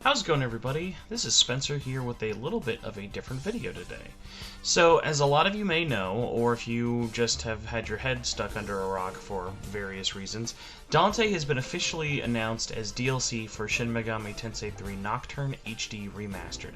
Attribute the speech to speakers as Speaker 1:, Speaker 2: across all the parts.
Speaker 1: How's it going, everybody? This is Spencer here with a little bit of a different video today. So, as a lot of you may know, or if you just have had your head stuck under a rock for various reasons, Dante has been officially announced as DLC for Shin Megami Tensei 3 Nocturne HD Remastered.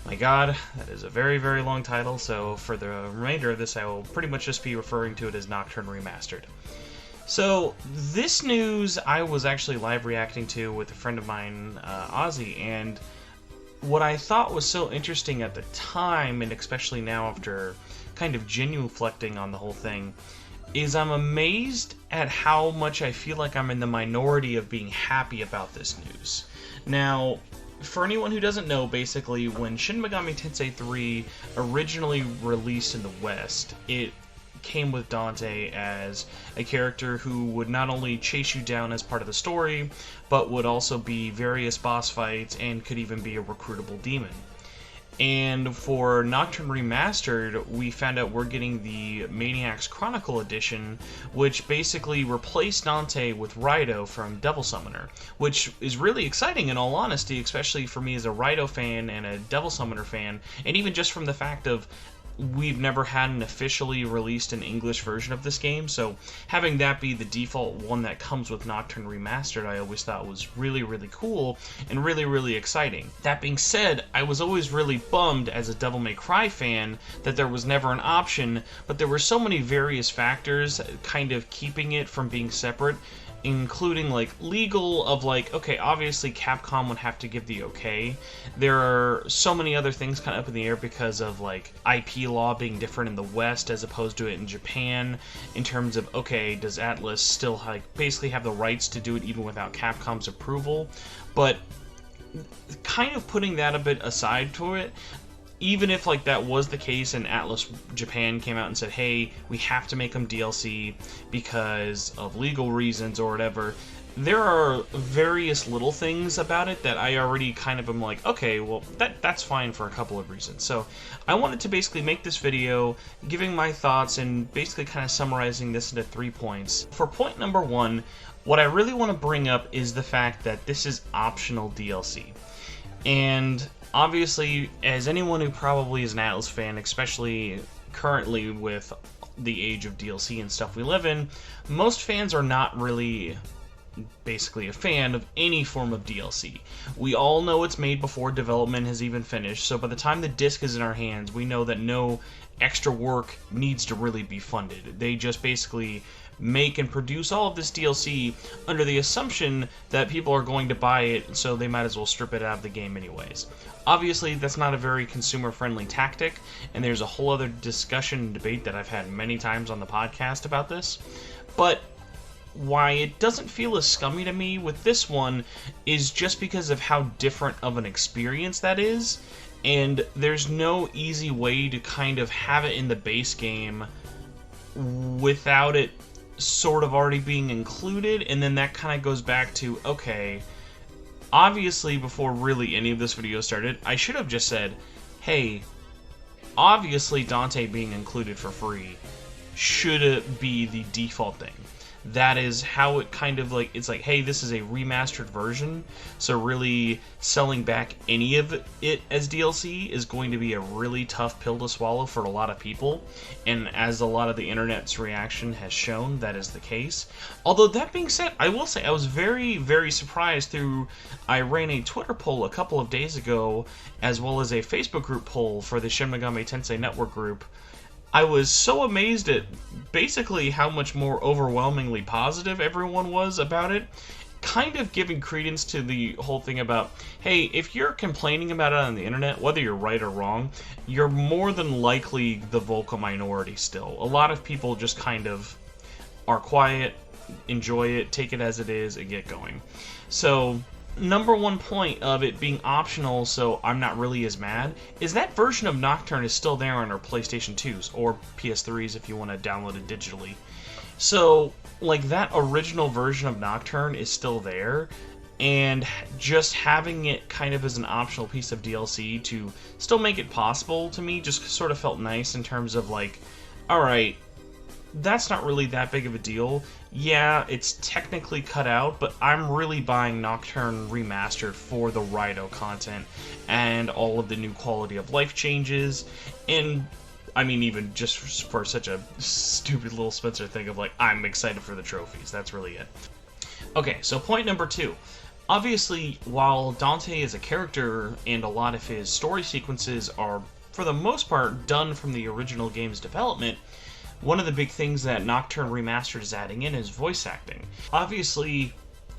Speaker 1: My god, that is a very, very long title, so for the remainder of this I will pretty much just be referring to it as Nocturne Remastered. So, this news I was actually live reacting to with a friend of mine, Ozzy, and what I thought was so interesting at the time, and especially now after kind of genuflecting on the whole thing, is I'm amazed at how much I feel like I'm in the minority of being happy about this news. Now, for anyone who doesn't know, basically, when Shin Megami Tensei 3 originally released in the West, it came with Dante as a character who would not only chase you down as part of the story, but would also be various boss fights and could even be a recruitable demon. And for Nocturne Remastered, we found out we're getting the Maniac's Chronicle edition, which basically replaced Dante with Raito from Devil Summoner, which is really exciting in all honesty, especially for me as a Raito fan and a Devil Summoner fan, and even just from the fact of we've never had an officially released an English version of this game, so having that be the default one that comes with Nocturne Remastered I always thought was really, really cool and really, really exciting. That being said, I was always really bummed as a Devil May Cry fan that there was never an option, but there were so many various factors kind of keeping it from being separate, including like legal of like, okay, obviously Capcom would have to give the okay. There are so many other things kind of up in the air because of like IP law being different in the West as opposed to it in Japan, in terms of, okay, does Atlus still like basically have the rights to do it even without Capcom's approval? But kind of putting that a bit aside to it, even if like that was the case and Atlus Japan came out and said, hey, we have to make them DLC because of legal reasons or whatever, there are various little things about it that I already kind of am like, okay, well, that's fine for a couple of reasons. So I wanted to basically make this video giving my thoughts and basically kind of summarizing this into 3 points. For point number 1, what I really want to bring up is the fact that this is optional DLC. And obviously, as anyone who probably is an Atlus fan, especially currently with the age of DLC and stuff we live in, most fans are not really basically a fan of any form of DLC. We all know it's made before development has even finished, so by the time the disc is in our hands, we know that no extra work needs to really be funded. They just basically make and produce all of this DLC under the assumption that people are going to buy it, so they might as well strip it out of the game anyways. Obviously, that's not a very consumer-friendly tactic, and there's a whole other discussion and debate that I've had many times on the podcast about this, but why it doesn't feel as scummy to me with this one is just because of how different of an experience that is, and there's no easy way to kind of have it in the base game without it sort of already being included. And then that kind of goes back to, okay, obviously before really any of this video started, I should have just said, hey, obviously Dante being included for free should be the default thing. That is how it kind of like, it's like, hey, this is a remastered version, so really selling back any of it as DLC is going to be a really tough pill to swallow for a lot of people, and as a lot of the internet's reaction has shown, that is the case. Although that being said, I will say I was very, very surprised I ran a Twitter poll a couple of days ago, as well as a Facebook group poll for the Shin Megami Tensei Network group. I was so amazed at basically how much more overwhelmingly positive everyone was about it, kind of giving credence to the whole thing about, hey, if you're complaining about it on the internet, whether you're right or wrong, you're more than likely the vocal minority still. A lot of people just kind of are quiet, enjoy it, take it as it is, and get going. So number 1 point of it being optional, so I'm not really as mad, is that version of Nocturne is still there on our PlayStation 2s, or PS3s if you want to download it digitally. So, like, that original version of Nocturne is still there, and just having it kind of as an optional piece of DLC to still make it possible to me just sort of felt nice in terms of like, alright, that's not really that big of a deal. Yeah, it's technically cut out, but I'm really buying Nocturne Remastered for the Rhino content and all of the new quality of life changes, and I mean, even just for such a stupid little Spencer thing of like, I'm excited for the trophies. That's really it. Okay, so point number 2. Obviously, while Dante is a character and a lot of his story sequences are, for the most part, done from the original game's development, one of the big things that Nocturne Remastered is adding in is voice acting. Obviously,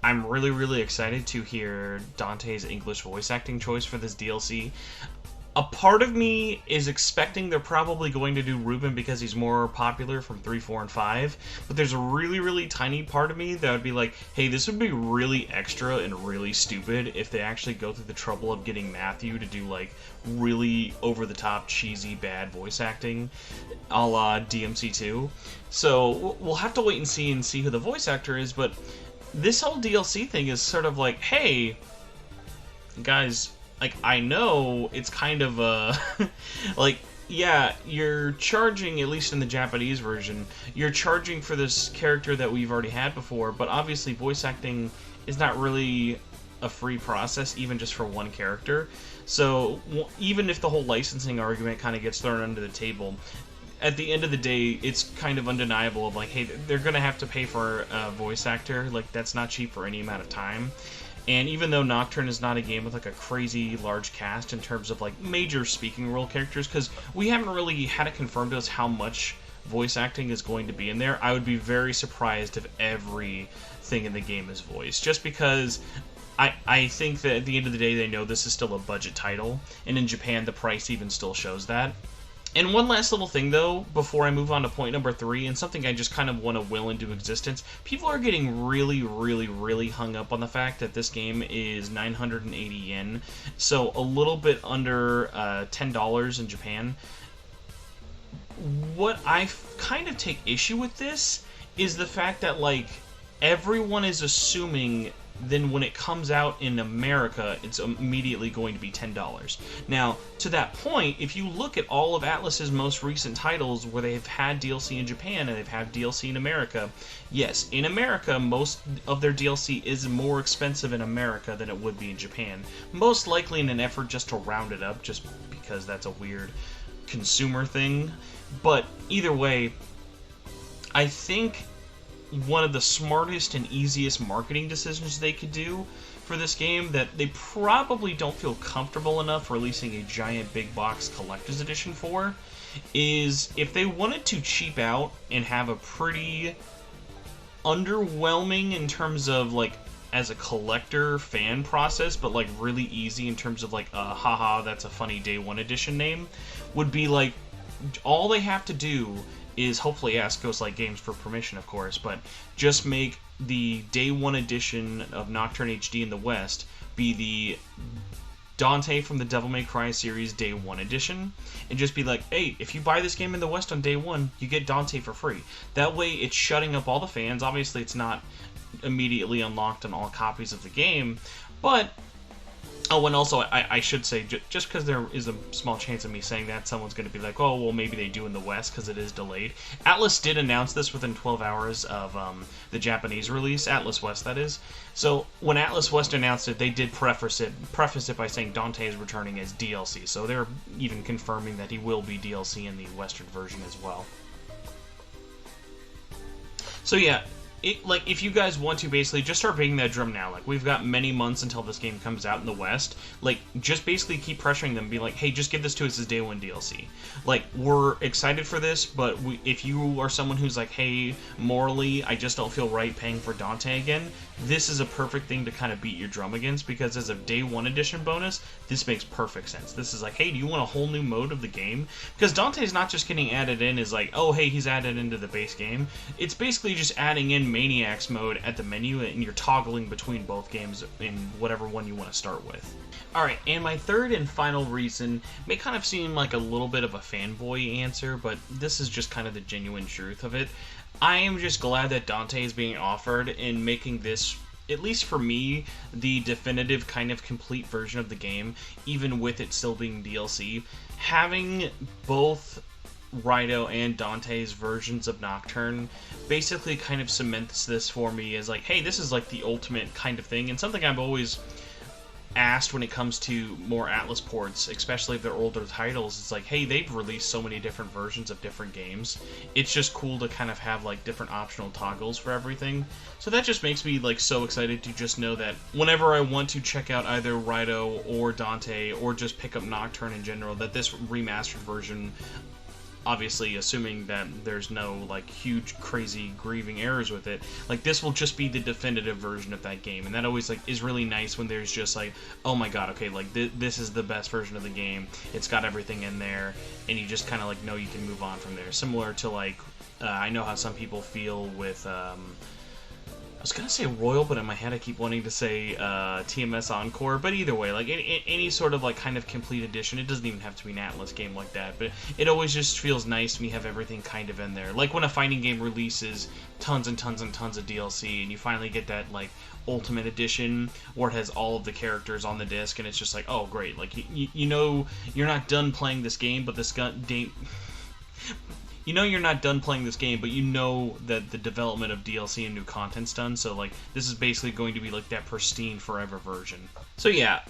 Speaker 1: I'm really, really excited to hear Dante's English voice acting choice for this DLC. A part of me is expecting they're probably going to do Ruben because he's more popular from 3, 4, and 5, but there's a really, really tiny part of me that would be like, hey, this would be really extra and really stupid if they actually go through the trouble of getting Matthew to do, like, really over-the-top, cheesy, bad voice acting, a la DMC2. So, we'll have to wait and see who the voice actor is, but this whole DLC thing is sort of like, hey, guys, like, I know it's kind of like, yeah, you're charging, at least in the Japanese version, you're charging for this character that we've already had before, but obviously voice acting is not really a free process, even just for one character. So even if the whole licensing argument kind of gets thrown under the table, at the end of the day, it's kind of undeniable of like, hey, they're going to have to pay for a voice actor. Like, that's not cheap for any amount of time. And even though Nocturne is not a game with like a crazy large cast in terms of like major speaking role characters, because we haven't really had it confirmed to us how much voice acting is going to be in there, I would be very surprised if everything in the game is voiced. Just because I think that at the end of the day, they know this is still a budget title, and in Japan, the price even still shows that. And one last little thing, though, before I move on to point number 3, and something I just kind of want to will into existence. People are getting really, really, really hung up on the fact that this game is 980 yen, so a little bit under $10 in Japan. What I kind of take issue with this is the fact that, like, everyone is assuming then when it comes out in America, it's immediately going to be $10. Now, to that point, if you look at all of Atlus's most recent titles where they've had DLC in Japan and they've had DLC in America, yes, in America, most of their DLC is more expensive in America than it would be in Japan. Most likely in an effort just to round it up, just because that's a weird consumer thing. But either way, I think one of the smartest and easiest marketing decisions they could do for this game that they probably don't feel comfortable enough releasing a giant big box collector's edition for is if they wanted to cheap out and have a pretty underwhelming in terms of like as a collector fan process, but like really easy in terms of like haha, that's a funny day one edition name, would be like all they have to do is hopefully ask Ghostlight Games for permission, of course, but just make the Day 1 edition of Nocturne HD in the West be the Dante from the Devil May Cry series Day 1 edition, and just be like, hey, if you buy this game in the West on Day 1, you get Dante for free. That way, it's shutting up all the fans. Obviously, it's not immediately unlocked on all copies of the game, but oh, and also, I should say, just because there is a small chance of me saying that, someone's going to be like, oh, well, maybe they do in the West because it is delayed. Atlus did announce this within 12 hours of the Japanese release, Atlus West, that is. So when Atlus West announced it, they did preface it by saying Dante is returning as DLC. So they're even confirming that he will be DLC in the Western version as well. So yeah. If you guys want to basically just start banging that drum now, like, we've got many months until this game comes out in the West, like, just basically keep pressuring them, be like, hey, just give this to us as Day 1 DLC. Like, we're excited for this, but if you are someone who's like, hey, morally, I just don't feel right paying for Dante again, this is a perfect thing to kind of beat your drum against, because as a Day 1 edition bonus, this makes perfect sense. This is like, hey, do you want a whole new mode of the game? Because Dante's not just getting added in as like, oh, hey, he's added into the base game. It's basically just adding in Maniacs mode at the menu, and you're toggling between both games in whatever one you want to start with. Alright, and my third and final reason may kind of seem like a little bit of a fanboy answer, but this is just kind of the genuine truth of it. I am just glad that Dante is being offered and making this, at least for me, the definitive kind of complete version of the game, even with it still being DLC. Having both Rido and Dante's versions of Nocturne basically kind of cements this for me as like, hey, this is like the ultimate kind of thing, and something I've always asked when it comes to more Atlas ports, especially if they're older titles. It's like, hey, they've released so many different versions of different games. It's just cool to kind of have like different optional toggles for everything. So that just makes me like so excited to just know that whenever I want to check out either Rido or Dante or just pick up Nocturne in general, that this remastered version, obviously assuming that there's no like huge crazy grieving errors with it, like this will just be the definitive version of that game. And that always like is really nice when there's just like, oh my god, okay, like this is the best version of the game, it's got everything in there, and you just kind of like know you can move on from there. Similar to like I know how some people feel with I was gonna say Royal, but in my head I keep wanting to say TMS Encore. But either way, like any sort of like kind of complete edition, it doesn't even have to be an Atlas game like that. But it always just feels nice when you have everything kind of in there. Like when a fighting game releases tons and tons and tons of DLC, and you finally get that like Ultimate Edition where it has all of the characters on the disc, and it's just like, oh great, like you know you're not done playing this game, but this game. You know you're not done playing this game, but you know that the development of DLC and new content's done, so like this is basically going to be like that pristine forever version. So yeah,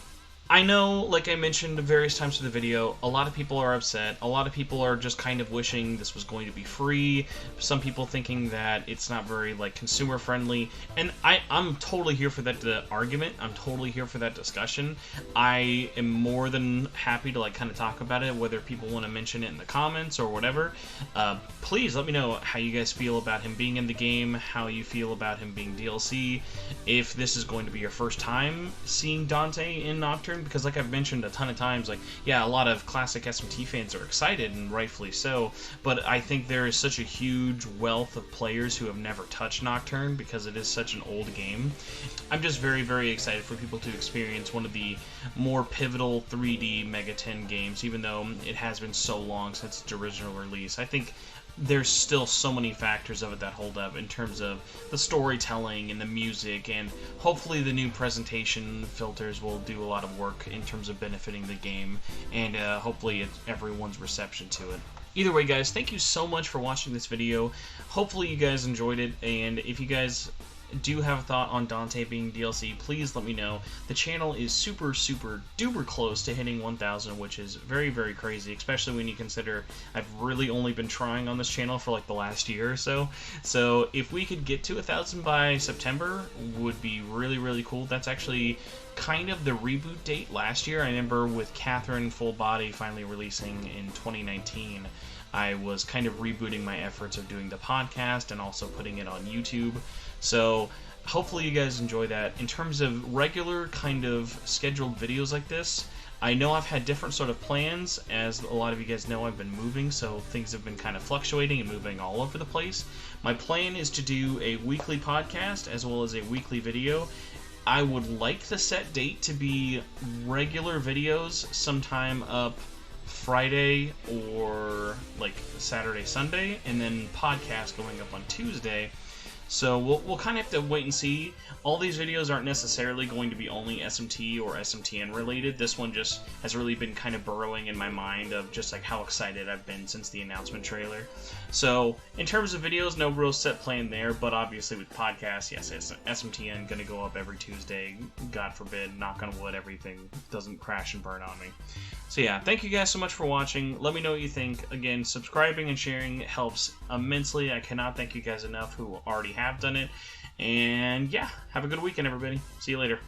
Speaker 1: I know, like I mentioned various times in the video, a lot of people are upset. A lot of people are just kind of wishing this was going to be free. Some people thinking that it's not very like consumer friendly. And I'm totally here for that argument. I'm totally here for that discussion. I am more than happy to like kind of talk about it, whether people want to mention it in the comments or whatever. Please let me know how you guys feel about him being in the game, how you feel about him being DLC, if this is going to be your first time seeing Dante in Nocturne. Because like I've mentioned a ton of times, like, yeah, a lot of classic SMT fans are excited, and rightfully so, but I think there is such a huge wealth of players who have never touched Nocturne because it is such an old game. I'm just very, very excited for people to experience one of the more pivotal 3D Mega 10 games, even though it has been so long since its original release. I think there's still so many factors of it that hold up in terms of the storytelling and the music, and hopefully the new presentation filters will do a lot of work in terms of benefiting the game, and hopefully everyone's reception to it. Either way, guys, thank you so much for watching this video. Hopefully you guys enjoyed it, and if you guys do have a thought on Dante being DLC, please let me know. The channel is super, super duper close to hitting 1,000, which is very, very crazy, especially when you consider I've really only been trying on this channel for like the last year or so. So if we could get to 1,000 by September, would be really, really cool. That's actually kind of the reboot date last year. I remember with Catherine Full Body finally releasing in 2019, I was kind of rebooting my efforts of doing the podcast and also putting it on YouTube. So hopefully you guys enjoy that. In terms of regular kind of scheduled videos like this, I know I've had different sort of plans. As a lot of you guys know, I've been moving, so things have been kind of fluctuating and moving all over the place. My plan is to do a weekly podcast as well as a weekly video. I would like the set date to be regular videos sometime up Friday or like Saturday, Sunday, and then podcast going up on Tuesday. So we'll kind of have to wait and see. All these videos aren't necessarily going to be only SMT or SMTN related. This one just has really been kind of burrowing in my mind of just like how excited I've been since the announcement trailer. So in terms of videos, no real set plan there, but obviously with podcasts, yes, SMTN going to go up every Tuesday. God forbid, knock on wood, everything doesn't crash and burn on me. So yeah, thank you guys so much for watching. Let me know what you think. Again, subscribing and sharing helps immensely. I cannot thank you guys enough who already have done it. And yeah, have a good weekend, everybody. See you later.